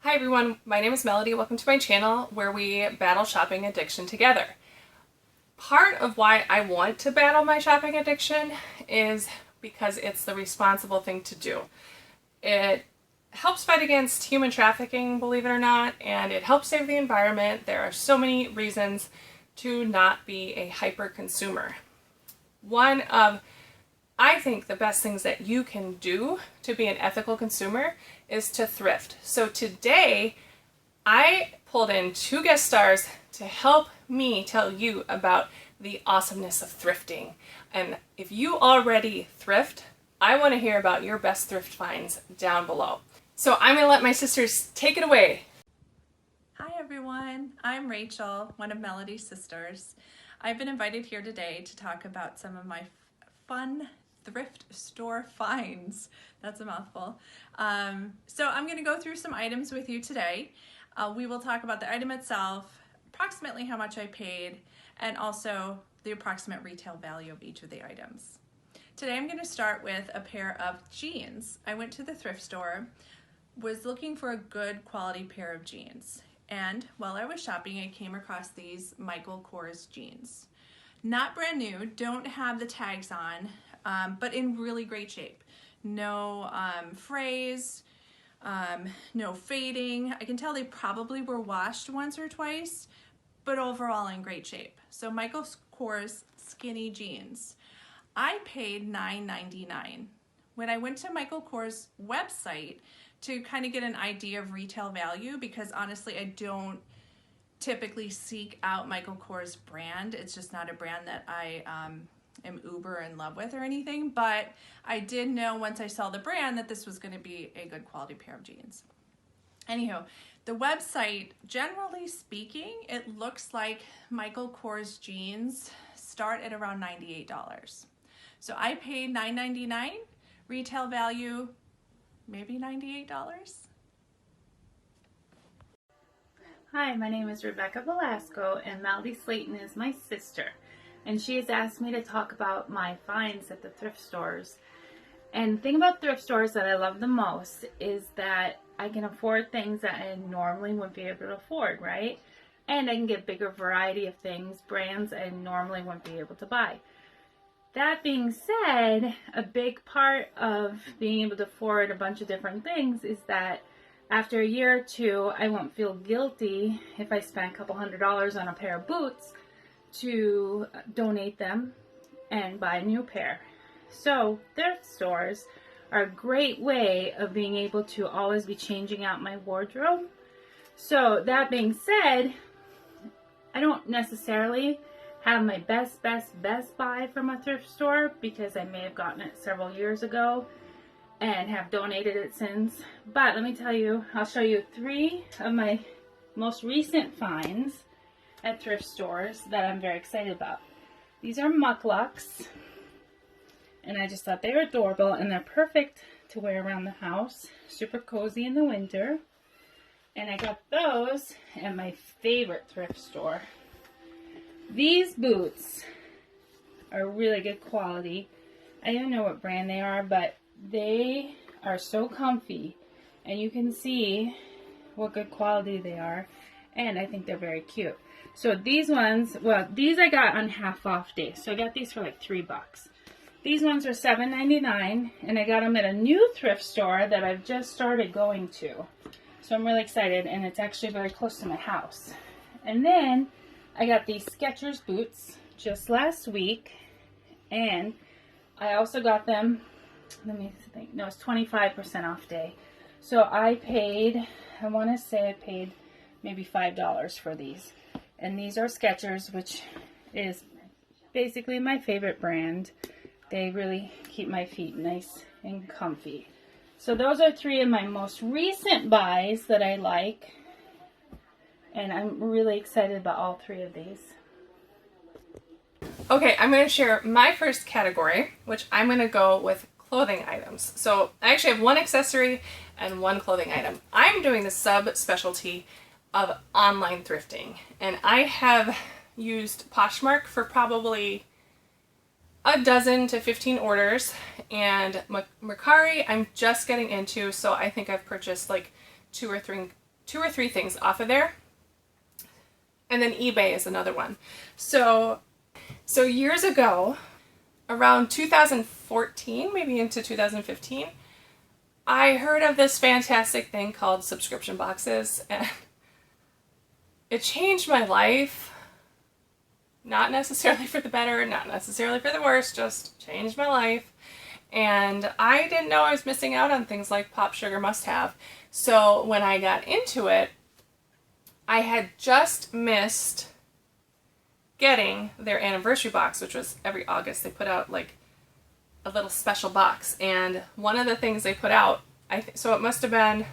Hi everyone, my name is Melody. Welcome to my channel where we battle shopping addiction together. Part of why I want to battle my shopping addiction is because it's the responsible thing to do. It helps fight against human trafficking, believe it or not, and it helps save the environment. There are so many reasons to not be a hyper consumer. One of, I think, the best things that you can do to be an ethical consumer is to thrift. So today, I pulled in two guest stars to help me tell you about the awesomeness of thrifting. And if you already thrift, I want to hear about your best thrift finds down below. So I'm going to let my sisters take it away. Hi everyone, I'm Rachel, one of Melody's sisters. I've been invited here today to talk about some of my fun thrift store finds. That's a mouthful. So I'm going to go through some items with you today. We will talk about the item itself, approximately how much I paid, and also the approximate retail value of each of the items. Today I'm going to start with a pair of jeans. I went to the thrift store, was looking for a good quality pair of jeans, and while I was shopping I came across these Michael Kors jeans. Not brand new, don't have the tags on, but in really great shape. No frays, no fading. I can tell they probably were washed once or twice, but overall in great shape. So Michael Kors skinny jeans. I paid $9.99. When I went to Michael Kors' website to kind of get an idea of retail value, because honestly I don't typically seek out Michael Kors brand. It's just not a brand that I am uber in love with or anything, but I did know once I saw the brand that this was going to be a good quality pair of jeans. Anyhow, the website, generally speaking, it looks like Michael Kors jeans start at around $98. So I paid $9.99, retail value maybe $98. Hi, my name is Rebecca Velasco and Melody Slayton is my sister, and she has asked me to talk about my finds at the thrift stores. And the thing about thrift stores that I love the most is that I can afford things that I normally wouldn't be able to afford, right? And I can get bigger variety of things, brands I normally wouldn't be able to buy. That being said, a big part of being able to afford a bunch of different things is that after a year or two, I won't feel guilty if I spend a couple $100s on a pair of boots to donate them and buy a new pair. So thrift stores are a great way of being able to always be changing out my wardrobe. So that being said, I don't necessarily have my best buy from a thrift store because I may have gotten it several years ago and have donated it since. But let me tell you, I'll show you three of my most recent finds at thrift stores that I'm very excited about. These are mucklucks, and I just thought they were adorable, and they're perfect to wear around the house. Super cozy in the winter. And I got those at my favorite thrift store. These boots are really good quality. I don't know what brand they are, but they are so comfy, and you can see what good quality they are, and I think they're very cute. So these ones, well, these I got on half off day, so I got these for like $3. These ones are $7.99, and I got them at a new thrift store that I've just started going to. So I'm really excited, and it's actually very close to my house. And then I got these Skechers boots just last week, and I also got them, let me think, no, it's 25% off day. So I paid, I want to say I paid maybe $5 for these. And these are Skechers, which is basically my favorite brand. They really keep my feet nice and comfy. So those are three of my most recent buys that I like. And I'm really excited about all three of these. Okay, I'm going to share my first category, which I'm going to go with clothing items. So I actually have one accessory and one clothing item. I'm doing the sub-specialty of online thrifting, and I have used Poshmark for probably a dozen to 15 orders, and Mercari I'm just getting into, so I think I've purchased like two or 2 or 3 things off of there. And then eBay is another one. So years ago, around 2014, maybe into 2015, I heard of this fantastic thing called subscription boxes, and it changed my life. Not necessarily for the better, not necessarily for the worse, just changed my life. And I didn't know I was missing out on things like Pop Sugar Must Have. So when I got into it, I had just missed getting their anniversary box, which was every August. They put out like a little special box. And one of the things they put out, so it must have been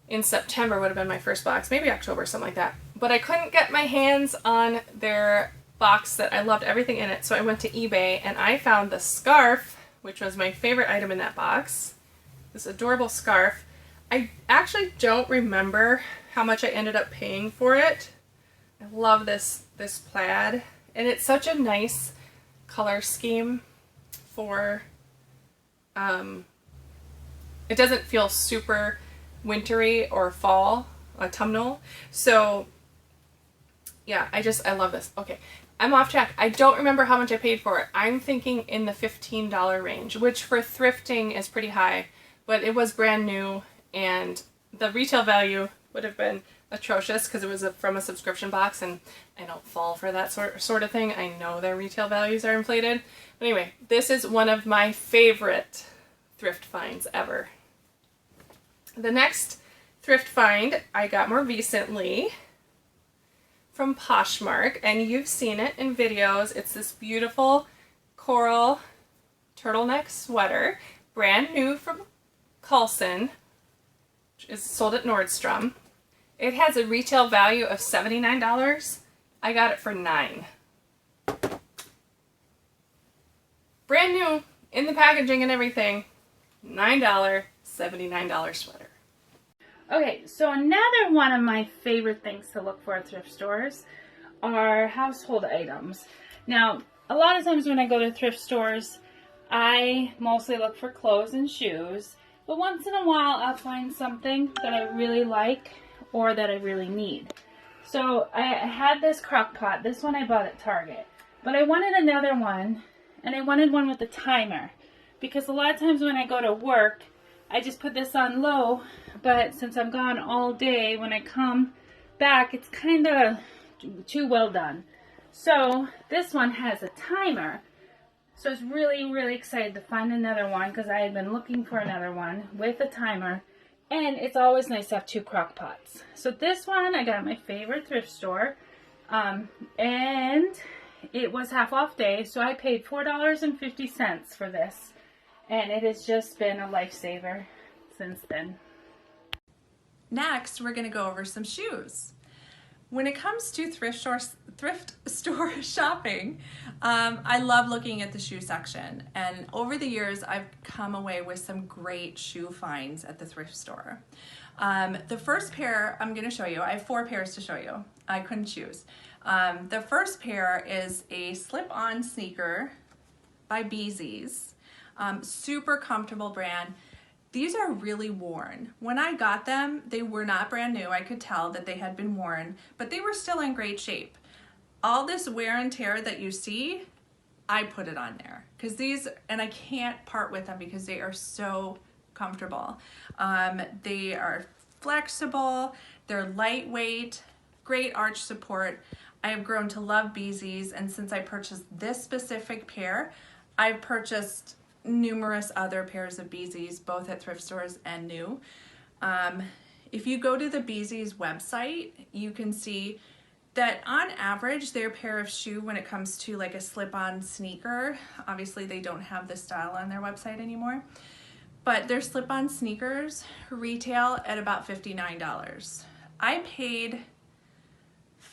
in September would have been my first box, maybe October, something like that. But I couldn't get my hands on their box that I loved everything in it, so I went to eBay and I found the scarf, which was my favorite item in that box. This adorable scarf. I actually don't remember how much I ended up paying for it. I love this plaid, and it's such a nice color scheme for, it doesn't feel super wintry or fall, autumnal. So yeah, I love this. Okay, I'm off track. I don't remember how much I paid for it. I'm thinking in the $15 range, which for thrifting is pretty high, but it was brand new, and the retail value would have been atrocious because it was from a subscription box, and I don't fall for that sort of thing. I know their retail values are inflated. But anyway, this is one of my favorite thrift finds ever. The next thrift find I got more recently from Poshmark, and you've seen it in videos. It's this beautiful coral turtleneck sweater, brand new from Coulson, which is sold at Nordstrom. It has a retail value of $79. I got it for $9. Brand new, in the packaging and everything. $9, $79 sweater. Okay, so another one of my favorite things to look for at thrift stores are household items. Now, a lot of times when I go to thrift stores, I mostly look for clothes and shoes, but once in a while I'll find something that I really like or that I really need. So I had this crock pot. This one I bought at Target, but I wanted another one, and I wanted one with a timer, because a lot of times when I go to work, I just put this on low, but since I'm gone all day, when I come back, it's kind of too well done. So this one has a timer. So I was really, really excited to find another one, because I had been looking for another one with a timer. And it's always nice to have 2 crock pots. So this one I got at my favorite thrift store. And it was half off day, so I paid $4.50 for this. And it has just been a lifesaver since then. Next, we're going to go over some shoes. When it comes to thrift store shopping, I love looking at the shoe section. And over the years, I've come away with some great shoe finds at the thrift store. The first pair I'm going to show you, I have 4 pairs to show you. I couldn't choose. The first pair is a slip-on sneaker by Bzees. Super comfortable brand. These are really worn. When I got them, they were not brand new. I could tell that they had been worn, but they were still in great shape. All this wear and tear that you see, I put it on there because these, and I can't part with them because they are so comfortable. They are flexible, they're lightweight, great arch support. I have grown to love Bzees, and since I purchased this specific pair, I've purchased numerous other pairs of Bzees, both at thrift stores and new. If you go to the Bzees website, you can see that on average, their pair of shoe, when it comes to like a slip-on sneaker, obviously they don't have this style on their website anymore, but their slip-on sneakers retail at about $59. I paid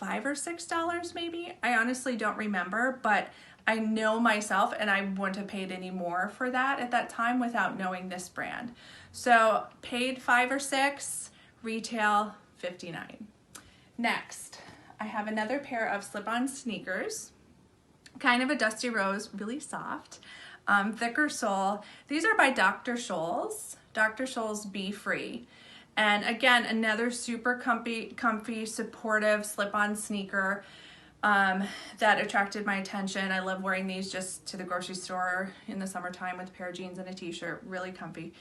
$5 or $6 maybe. I honestly don't remember, but I know myself and I wouldn't have paid any more for that at that time without knowing this brand. So paid $5 or $6, retail $59. Next, I have another pair of slip-on sneakers, kind of a dusty rose, really soft, thicker sole. These are by Dr. Scholl's, Dr. Scholl's Be Free. And again, another super comfy, supportive slip-on sneaker that attracted my attention. I love wearing these just to the grocery store in the summertime with a pair of jeans and a t-shirt, really comfy.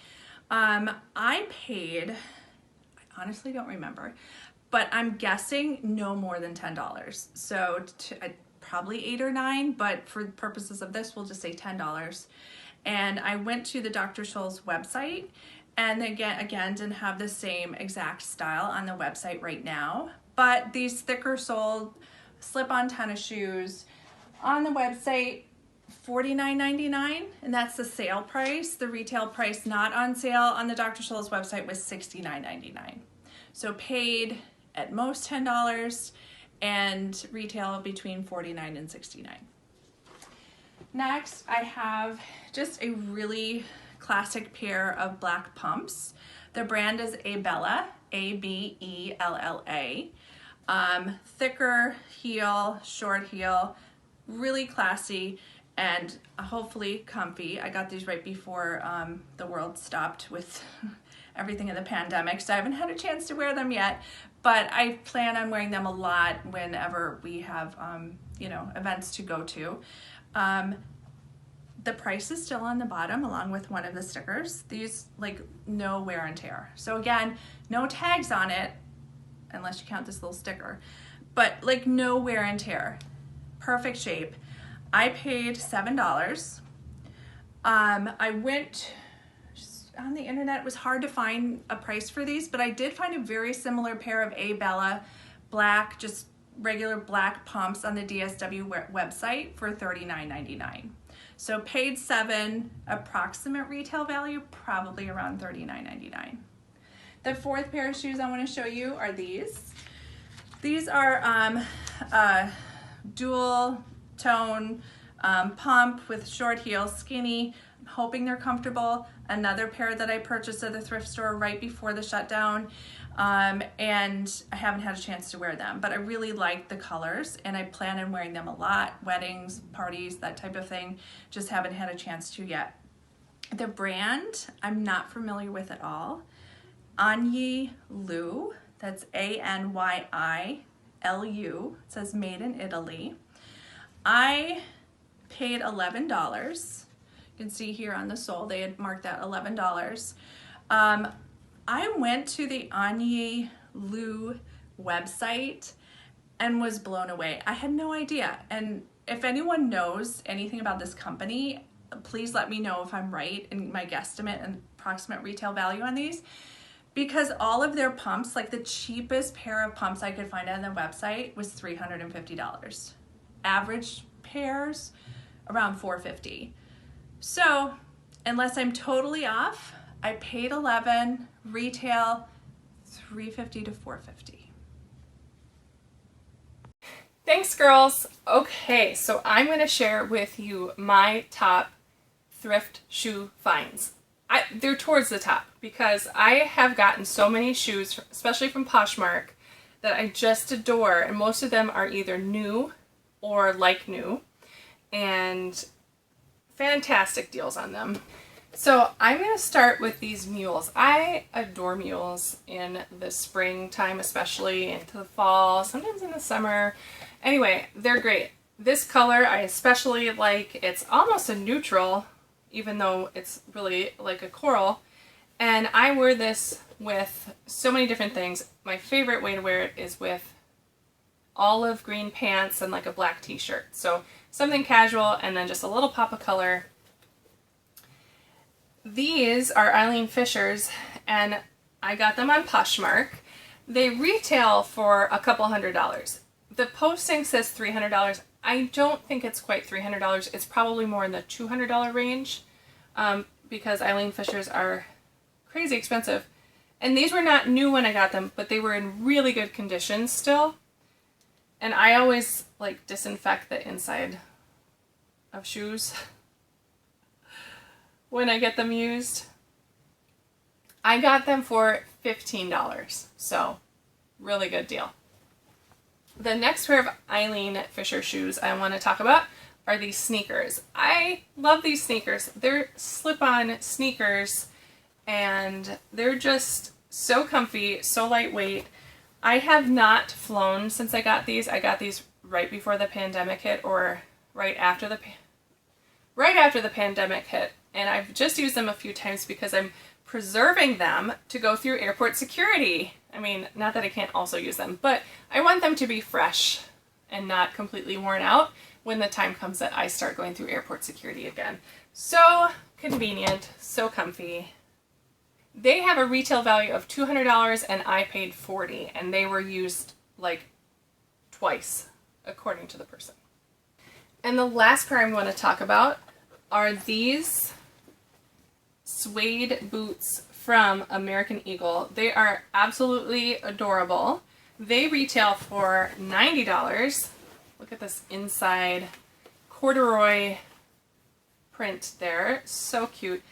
I paid, I honestly don't remember, but I'm guessing no more than $10. So probably $8 or $9, but for purposes of this, we'll just say $10. And I went to the Dr. Scholl's website, and again, didn't have the same exact style on the website right now, but these thicker soled slip-on tennis shoes on the website, $49.99, and that's the sale price. The retail price not on sale on the Dr. Scholl's website was $69.99. So paid at most $10 and retail between $49 and $69. Next, I have just a really classic pair of black pumps. The brand is Abella, A-B-E-L-L-A. Thicker heel, short heel, really classy and hopefully comfy. I got these right before the world stopped with everything in the pandemic, so I haven't had a chance to wear them yet, but I plan on wearing them a lot whenever we have events to go to. The price is still on the bottom along with one of the stickers. These, like, no wear and tear. So again, no tags on it, unless you count this little sticker, but like no wear and tear. Perfect shape. I paid $7. I went on the internet. It was hard to find a price for these, but I did find a very similar pair of Abella black, just regular black pumps on the DSW website for $39.99. So paid $7, approximate retail value, probably around $39.99. The fourth pair of shoes I want to show you are these. These are dual tone pump with short heels, skinny. I'm hoping they're comfortable. Another pair that I purchased at the thrift store right before the shutdown, and I haven't had a chance to wear them, but I really like the colors and I plan on wearing them a lot, weddings, parties, that type of thing. Just haven't had a chance to yet. The brand I'm not familiar with at all. Anyilu, that's A-N-Y-I-L-U, it says made in Italy. I paid $11. You can see here on the sole, they had marked that $11. I went to the Anyilu website and was blown away. I had no idea. And if anyone knows anything about this company, please let me know if I'm right in my guesstimate and approximate retail value on these. Because all of their pumps, like the cheapest pair of pumps I could find on their website was $350. Average pairs, around $450. So, unless I'm totally off, I paid $11, retail $350 to $450. Thanks, girls. Okay, so I'm going to share with you my top thrift shoe finds. They're towards the top because I have gotten so many shoes, especially from Poshmark, that I just adore, and most of them are either new or like new, and fantastic deals on them. So I'm going to start with these Mules. I adore Mules in the springtime, especially into the fall, sometimes in the summer. Anyway, they're great. This color I especially like. It's almost a neutral, even though it's really like a coral. And I wear this with so many different things. My favorite way to wear it is with olive green pants and like a black t-shirt. So something casual and then just a little pop of color. These are Eileen Fisher's, and I got them on Poshmark. They retail for a couple $100. The posting says $300. I don't think it's quite $300. It's probably more in the $200 range because Eileen Fisher's are crazy expensive. And these were not new when I got them, but they were in really good condition still. And I always like disinfect the inside of shoes when I get them used. I got them for $15, so really good deal. The next pair of Eileen Fisher shoes I want to talk about are these sneakers. I love these sneakers. They're slip-on sneakers and they're just So comfy, so lightweight. I have not flown since I got these. I got these right before the pandemic hit, or right after the pandemic hit, and I've just used them a few times because I'm preserving them to go through airport security. I mean, not that I can't also use them, but I want them to be fresh and not completely worn out when the time comes that I start going through airport security again. So convenient, so comfy. They have a retail value of $200 and I paid $40, and they were used like twice, according to the person. And the last pair I'm going to talk about are these suede boots from American Eagle. They are absolutely adorable. They retail for $90. Look at this inside corduroy print there. So cute.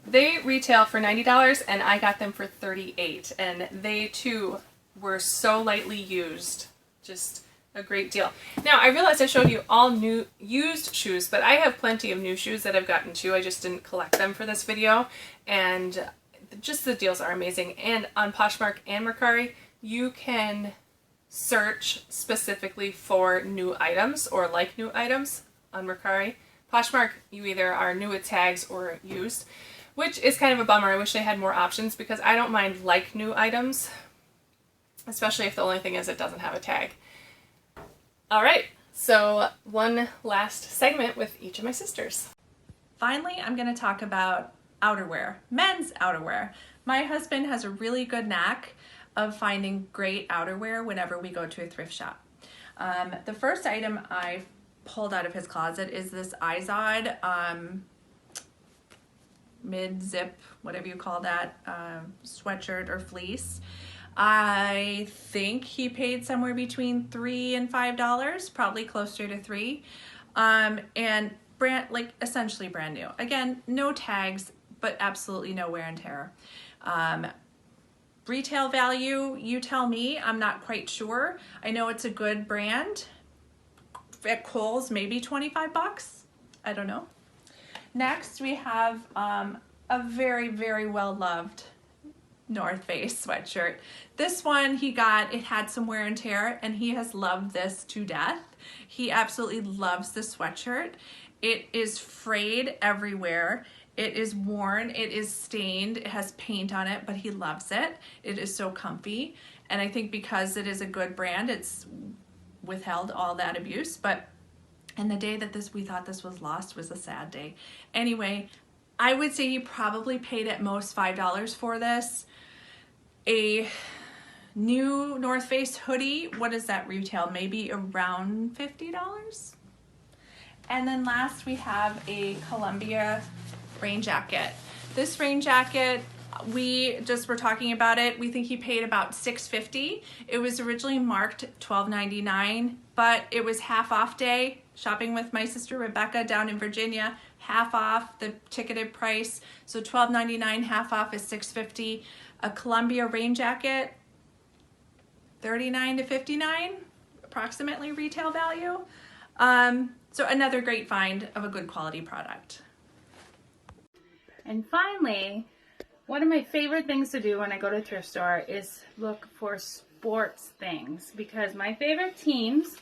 They retail for $90 and I got them for $38, and they too were so lightly used. Just a great deal. Now, I realized I showed you all new used shoes, but I have plenty of new shoes that I've gotten too. I just didn't collect them for this video, and just the deals are amazing. And on Poshmark and Mercari, you can search specifically for new items or like new items on Mercari. Poshmark, you either are new with tags or used, which is kind of a bummer. I wish they had more options because I don't mind like new items, especially if the only thing is it doesn't have a tag. All right, so one last segment with each of my sisters. Finally, I'm going to talk about outerwear, men's outerwear. My husband has a really good knack of finding great outerwear whenever we go to a thrift shop. The first item I pulled out of his closet is this Izod mid-zip, whatever you call that, sweatshirt or fleece. I think he paid somewhere between $3 and $5, probably closer to $3. And brand, like essentially brand new. Again, no tags, but absolutely no wear and tear. Retail value, you tell me, I'm not quite sure. I know it's a good brand. At Kohl's, maybe 25 bucks. I don't know. Next, we have a very, very well-loved North Face sweatshirt. This one he got, it had some wear and tear, and he has loved this to death. He absolutely loves the sweatshirt. It is frayed everywhere. It is worn, it is stained, it has paint on it, but he loves it. It is so comfy, and I think because it is a good brand, it's withheld all that abuse. But and the day that we thought this was lost was a sad day. Anyway, I would say you probably paid at most $5 for this. A new North Face hoodie, what does that retail? Maybe around $50? And then last we have a Columbia rain jacket. This rain jacket, we just were talking about it. We think he paid about $6.50. It was originally marked $12.99, but it was half off day. Shopping with my sister Rebecca down in Virginia, half off the ticketed price. So $12.99, half off is $6.50. A Columbia rain jacket, $39 to $59, approximately retail value. So another great find of a good quality product. And finally, one of my favorite things to do when I go to a thrift store is look for sports things, because my favorite teams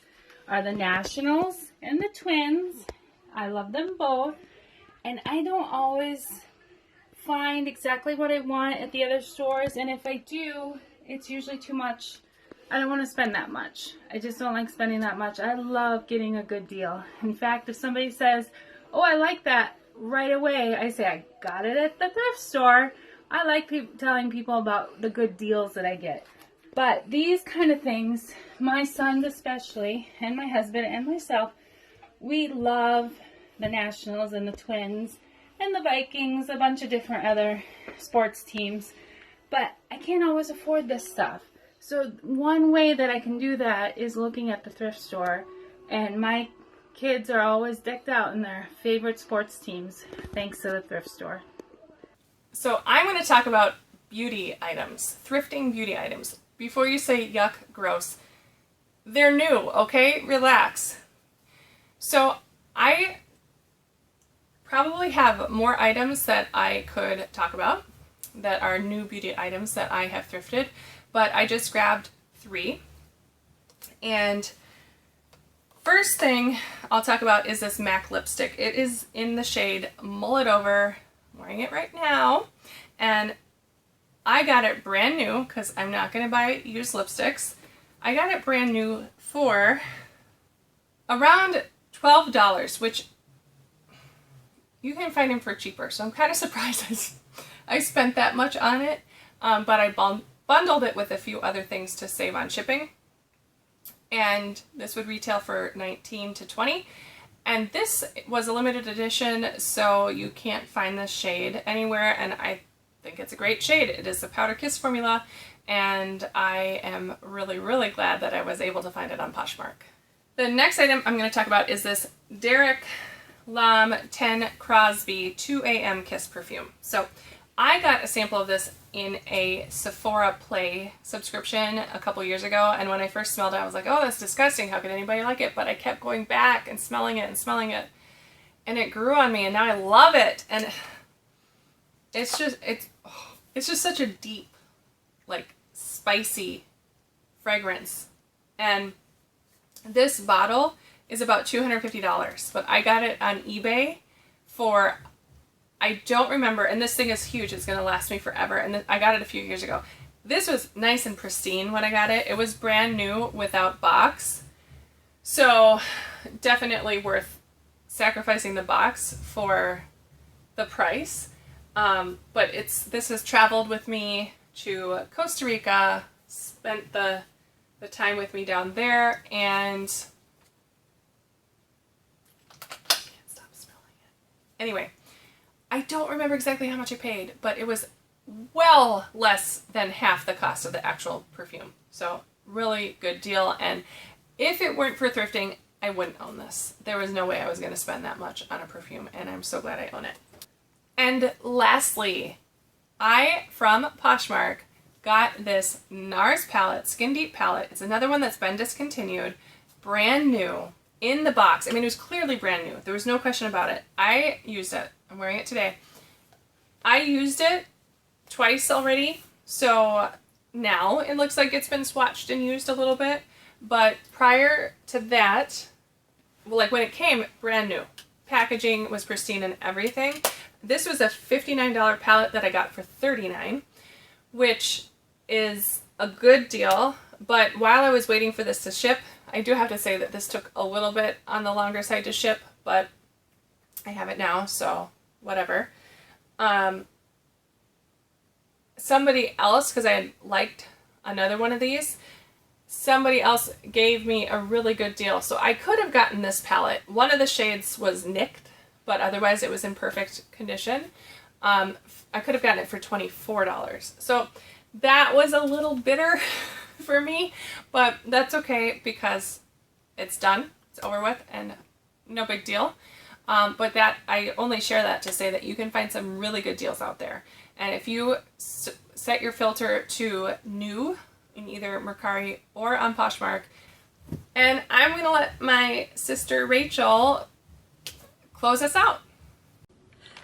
are the Nationals and the Twins. I love them both, and I don't always find exactly what I want at the other stores, and if I do, it's usually too much. I don't want to spend that much. I just don't like spending that much. I love getting a good deal. In fact, if somebody says, oh, I like that, right away I say, I got it at the thrift store. I like telling people about the good deals that I get. But these kind of things, my sons especially, and my husband and myself, we love the Nationals and the Twins and the Vikings, a bunch of different other sports teams. But I can't always afford this stuff. So one way that I can do that is looking at the thrift store, and my kids are always decked out in their favorite sports teams thanks to the thrift store. So I'm going to talk about beauty items, thrifting beauty items. Before you say yuck, gross, they're new, okay? Relax. So I probably have more items that I could talk about, that are new beauty items that I have thrifted, but I just grabbed 3. And first thing I'll talk about is this MAC lipstick. It is in the shade Mull It Over. I'm wearing it right now, and I got it brand new because I'm not going to buy used lipsticks. I got it brand new for around $12, which you can find them for cheaper, so I'm kind of surprised I spent that much on it, but I bundled it with a few other things to save on shipping, and this would retail for $19 to $20, and this was a limited edition, so you can't find this shade anywhere, and I think it's a great shade. It is the Powder Kiss formula, and I am really, really glad that I was able to find it on Poshmark. The next item I'm going to talk about is this Derek Lam 10 Crosby 2 AM Kiss perfume. So I got a sample of this in a Sephora Play subscription a couple years ago, and when I first smelled it I was like, oh, that's disgusting, how could anybody like it? But I kept going back and smelling it, and it grew on me, and now I love it. And it's just such a deep, like, spicy fragrance. And this bottle is about $250, but I got it on eBay for, I don't remember, and this thing is huge, it's going to last me forever, and I got it a few years ago. This was nice and pristine when I got it. It was brand new without box, so definitely worth sacrificing the box for the price. But this has traveled with me to Costa Rica, spent the time with me down there, and I can't stop smelling it. Anyway, I don't remember exactly how much I paid, but it was well less than half the cost of the actual perfume. So really good deal, and if it weren't for thrifting, I wouldn't own this. There was no way I was going to spend that much on a perfume, and I'm so glad I own it. And lastly, I, from Poshmark, got this NARS palette, Skin Deep palette. It's another one that's been discontinued, brand new, in the box. I mean, it was clearly brand new. There was no question about it. I used it. I'm wearing it today. I used it twice already, so now it looks like it's been swatched and used a little bit, but prior to that, well, like when it came, brand new. Packaging was pristine and everything. This was a $59 palette that I got for $39, which is a good deal, but while I was waiting for this to ship, I do have to say that this took a little bit on the longer side to ship, but I have it now, so whatever. Somebody else, because I had liked another one of these, somebody else gave me a really good deal, so I could have gotten this palette. One of the shades was nicked, but otherwise it was in perfect condition. I could have gotten it for $24. So that was a little bitter for me, but that's okay because it's done, it's over with, and no big deal. But that, I only share that to say that you can find some really good deals out there. And if you set your filter to new in either Mercari or on Poshmark, and I'm going to let my sister Rachel close us out.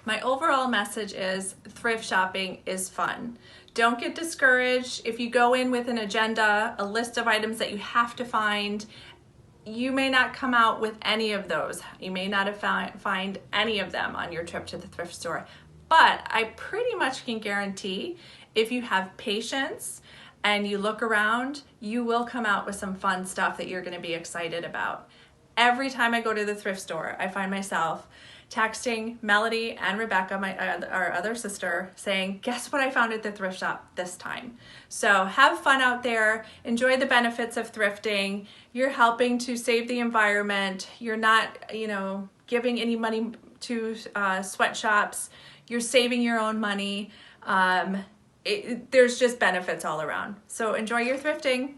My overall message is thrift shopping is fun. Don't get discouraged. If you go in with an agenda, a list of items that you have to find, you may not come out with any of those. You may not find any of them on your trip to the thrift store. But I pretty much can guarantee if you have patience and you look around, you will come out with some fun stuff that you're going to be excited about. Every time I go to the thrift store, I find myself texting Melody and Rebecca, our other sister, saying, guess what I found at the thrift shop this time? So have fun out there, enjoy the benefits of thrifting. You're helping to save the environment. You're not, giving any money to sweatshops. You're saving your own money. There's just benefits all around. So enjoy your thrifting.